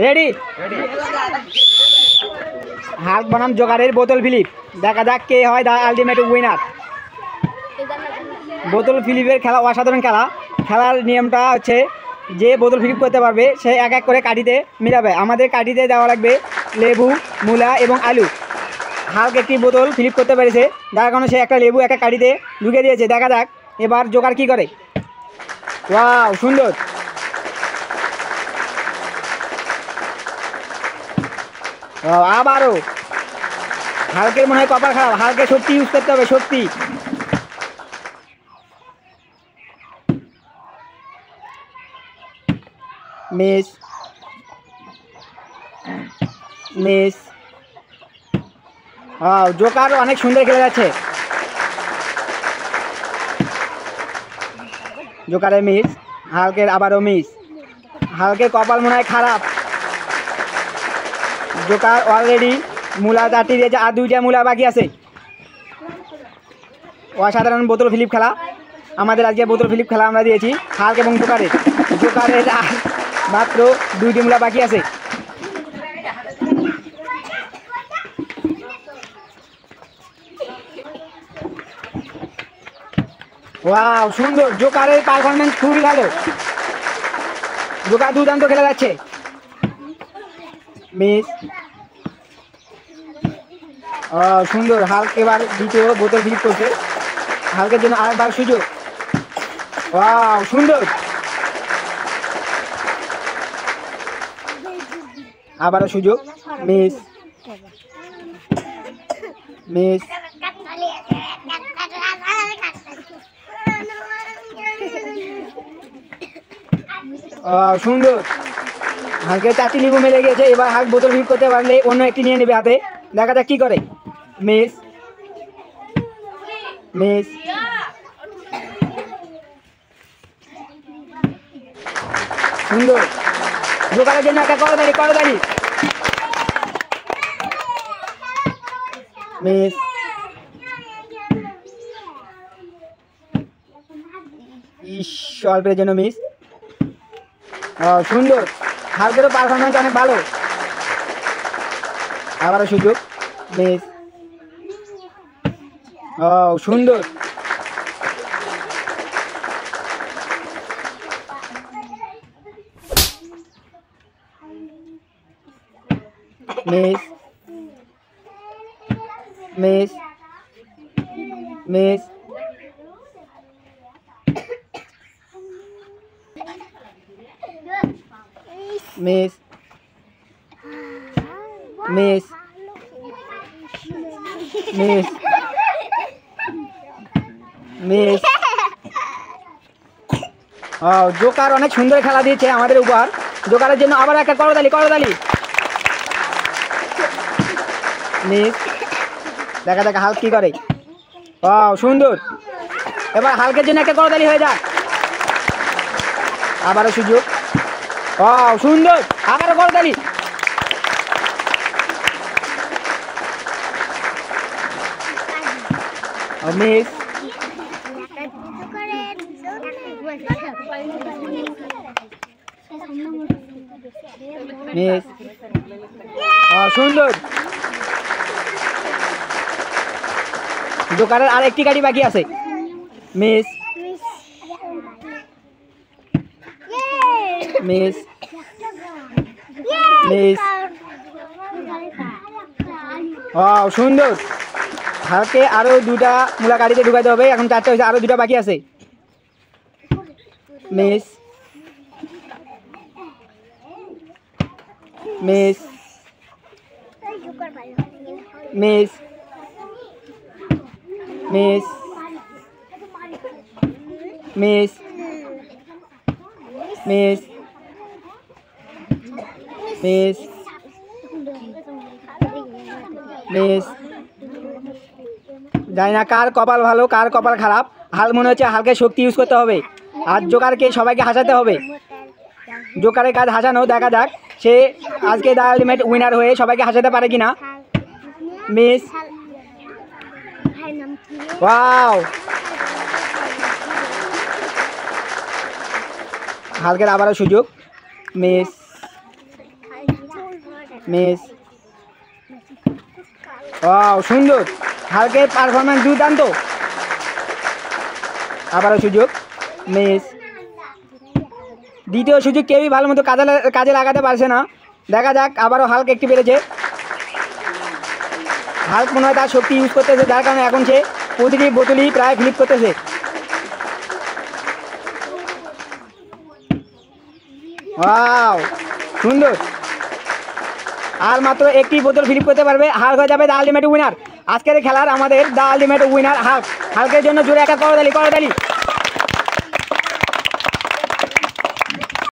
Ready? Hulk বনাম জোকারের বোতল Philip. দেখা যাক কে হয় দ্য আলটিমেট উইনার। বোতল ফিলিপের খেলা অসাধারণ খেলা। খেলার নিয়মটা হচ্ছে যে বোতল ফিলিপ করতে পারবে সে এক এক করে কাঠিতে মিলাবে। আমাদের কাঠিতে দেওয়া লাগবে লেবু, মূলা এবং আলু। হাল্ক একটি বোতল ফিলিপ করতে পেরেছে, যার কারণে সে একটা লেবু একটা কাঠিতে ঢুকে দিয়েছে। দেখা যাক এবার জোকার কি করে। ওয়াও, সুন্দর। আবারও হাল্কের মনে হয় কপাল খারাপ। হাল্কে শক্তি ইউজ করতে হবে, শক্তি। Miss miss. জোকার অনেক সুন্দর খেলে যাচ্ছে। জোকারের মিস, হাল্কের আবারও মিস। হাল্কের কপাল মনে হয় খারাপ। জোকার অলরেডি মূলা চারটি দিয়েছে, আর দুইটা মূলা বাকি আছে। অসাধারণ বোতল ফিলিপ খেলা। আমাদের আজকে বোতল ফিলিপ খেলা আমরা দিয়েছি হাল্ক এবং জোকারের। জোকারের আর মাত্র দুইটি মূলা বাকি আছে। ওয়াও, সুন্দর। জোকারের পারফরমেন্স খুবই ভালো। জোকার দুর্দান্ত খেলা যাচ্ছে। মিস। সুন্দর। হাল্ক এবার দ্বিতীয় বোতল ফিলিপ করছে। হাল্কের জন্য আরেকবার সুযোগ। ওয়াও, সুন্দর। আবারও সুযোগ। Miss miss. সুন্দর। হালকে চারটি লিবু মেলে গেছে। এবার হাল্ক বোতল ফিলিপ করতে পারলে অন্য একটি নিয়ে নেবে হাতে। দেখা যাক কি করে। Miss miss. সুন্দর। জোকারের জন্য একটা করদারি, করদারি। মিস। অল্পের জন্য মিস। সুন্দর। হালকেরও পারফরমেন্স অনেক ভালো। আবারও সুযোগ। মিস। সুন্দর। Miss miss miss. Miss miss miss miss. Joker অনেক সুন্দর খেলা দিয়েছে আমাদের উপর। জোকারের জন্য আবার একটা করতালি, করতালি। মিস। দেখা যাক হাল্ক কি করে। সুন্দর। এবার হাল্কের জন্য একটা করতালি হয়ে যাক। আবারও সুযোগ। সুন্দর। আবারও করতালি। Miss miss. সুন্দর। জোকারের আর একটি গাড়ি বাকি আছে। Miss miss miss. সুন্দর। হালকে আরো দুটা মূলা গাড়িতে ঢুকাইতে হবে। এখন চারটে হয়েছে, আরো দুটা বাকি আছে। Miss miss miss miss miss miss miss miss. জানি না কার কপাল ভালো কার কপাল খারাপ। হাল মনে হচ্ছে হালকে শক্তি ইউজ করতে হবে, আর জোকারকে সবাইকে হাসাতে হবে। জোকারের কাজ হাসানো। দেখা যাক সে আজকে দ্য আলটিমেট উইনার হয়ে সবাইকে হাসাতে পারে কিনা। মিস। ওয়াও, হালকের আবারও সুযোগ। Miss miss. ওয়াও সুন্দর, হালকের পারফরম্যান্স দুর্দান্ত। আবারও সুযোগ, মিস। দ্বিতীয় সুযোগ কেউই ভালো মতো কাজে লাগাতে পারছে না। দেখা যাক, আবারও হালক একটি পেরেছে। হালক মনে হয় তার শক্তি ইউজ করতেছে, যার কারণে এখন সে প্রতিটি বোতলই প্রায় ফ্লিপ করতেছে। ওয়াও সুন্দর, আর মাত্র একটি বোতল ফ্লিপ করতে পারবে, হাল্ক হয়ে যাবে দ্য আলটিমেট উইনার। আজকের খেলার আমাদের দ্য আলটিমেট উইনার হাল্ক। হাল্কের জন্য জোরে একটা করতালি।